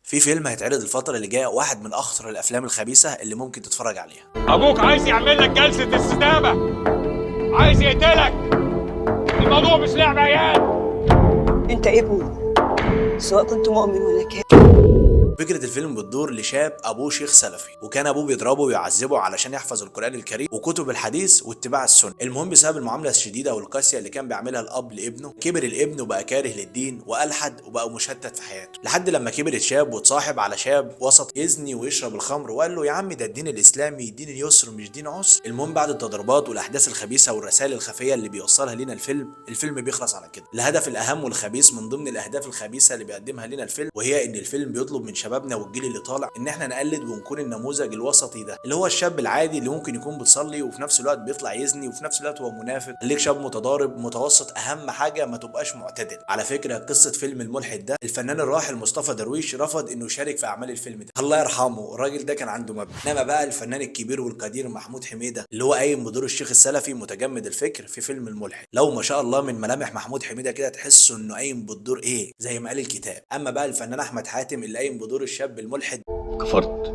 في فيلم هيتعرض الفترة اللي جاية، واحد من أخطر الأفلام الخبيثة اللي ممكن تتفرج عليها. ابوك عايز يعمل لك جلسة استدامة، عايز يقتلك. الموضوع مش لعب عيال. انت ابني، سواء كنت مؤمن ولا كافر. فكرة الفيلم بتدور لشاب أبوه شيخ سلفي، وكان أبوه بيضربه ويعذبه علشان يحفظ القرآن الكريم وكتب الحديث واتباع السنة. المهم بسبب المعاملة الشديدة والقاسية اللي كان بيعملها الأب لابنه، كبر الابن وبقى كاره للدين وألحد وبقى مشتت في حياته، لحد لما كبر الشاب واتصاحب على شاب وسط يزني ويشرب الخمر، وقال له يا عم ده الدين الإسلامي دين يسر مش دين عسر. المهم بعد التضربات والأحداث الخبيثة والرسائل الخفية اللي بيوصلها لنا الفيلم بيخلص على كده. الهدف الأهم والخبيث من ضمن الأهداف الخبيثة اللي بيقدمها لنا الفيلم، وهي إن الفيلم بيطلب من شبابنا والجيل اللي طالع ان احنا نقلد ونكون النموذج الوسطي ده، اللي هو الشاب العادي اللي ممكن يكون بتصلي وفي نفس الوقت بيطلع يزني وفي نفس الوقت هو منافق. خليك شاب متضارب متوسط، اهم حاجه ما تبقاش معتدل. على فكره قصه فيلم الملحد ده، الفنان الراحل مصطفى درويش رفض انه يشارك في اعمال الفيلم ده، الله يرحمه، الراجل ده كان عنده مبدأ. انما بقى الفنان الكبير والقدير محمود حميده اللي هو قايم بدور الشيخ السلفي متجمد الفكر في فيلم الملحد، لو ما شاء الله من ملامح محمود حميده كده تحسوا انه قايم بالدور ايه زي ما قال الكتاب. اما بقى الفنان احمد حاتم اللي قايم بدور الشاب الملحد، كفرت.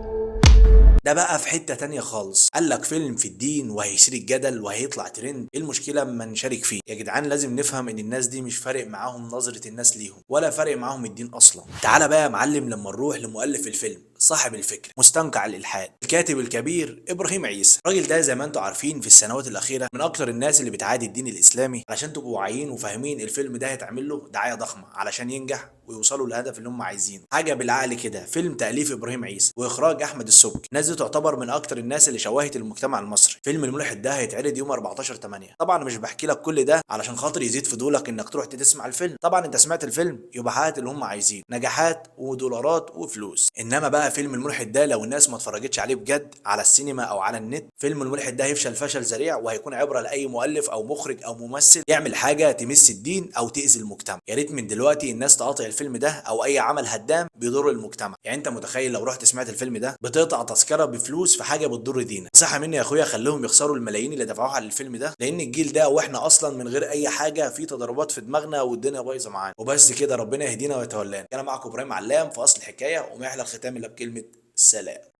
ده بقى في حتة تانية خالص. قال لك فيلم في الدين وهيثير الجدل وهيطلع ترند، ايه المشكلة اما نشارك فيه؟ يا جدعان لازم نفهم ان الناس دي مش فارق معاهم نظرة الناس ليهم، ولا فارق معاهم الدين اصلا. تعالى بقى يا معلم لما نروح لمؤلف الفيلم، صاحب الفكر، مستنقع الالحاد، الكاتب الكبير ابراهيم عيسى. الراجل ده زي ما انتم عارفين في السنوات الاخيره من اكتر الناس اللي بتعادي الدين الاسلامي. علشان تبقوا واعيين وفاهمين، الفيلم ده هيتعمل له دعايه ضخمه علشان ينجح ويوصلوا للهدف اللي هم عايزينه. حاجه بالعقل كده، فيلم تاليف ابراهيم عيسى واخراج احمد السبكي. الناس دي تعتبر من اكتر الناس اللي شوهت المجتمع المصري. فيلم الملحد ده هيتعرض يوم 14/8. طبعا مش بحكي لك كل ده علشان خاطر يزيد فضولك انك تروح تسمع الفيلم، طبعا انت سمعت الفيلم يبقى حققت اللي هم عايزين، نجاحات ودولارات وفلوس. انما بقى فيلم الملحد ده لو الناس ما اتفرجتش عليه بجد على السينما او على النت، فيلم الملحد ده هيفشل فشل ذريع، وهيكون عبره لاي مؤلف او مخرج او ممثل يعمل حاجه تمس الدين او تاذي المجتمع. يا ريت من دلوقتي الناس تقاطع الفيلم ده او اي عمل هدام بيضر المجتمع. يعني انت متخيل لو رحت سمعت الفيلم ده بتقطع تذكره بفلوس في حاجه بتضر دينك؟ نصيحه مني يا اخويا، خليهم يخسروا الملايين اللي دفعوها على الفيلم ده، لان الجيل ده واحنا اصلا من غير اي حاجه في تضربات في دماغنا والدنيا بايظه معانا. وبس كده، ربنا يهدينا ويتولانا. انا معكم ابراهيم علام في اصل الحكايه، وما يحلى الختام الا بكلمه سلام.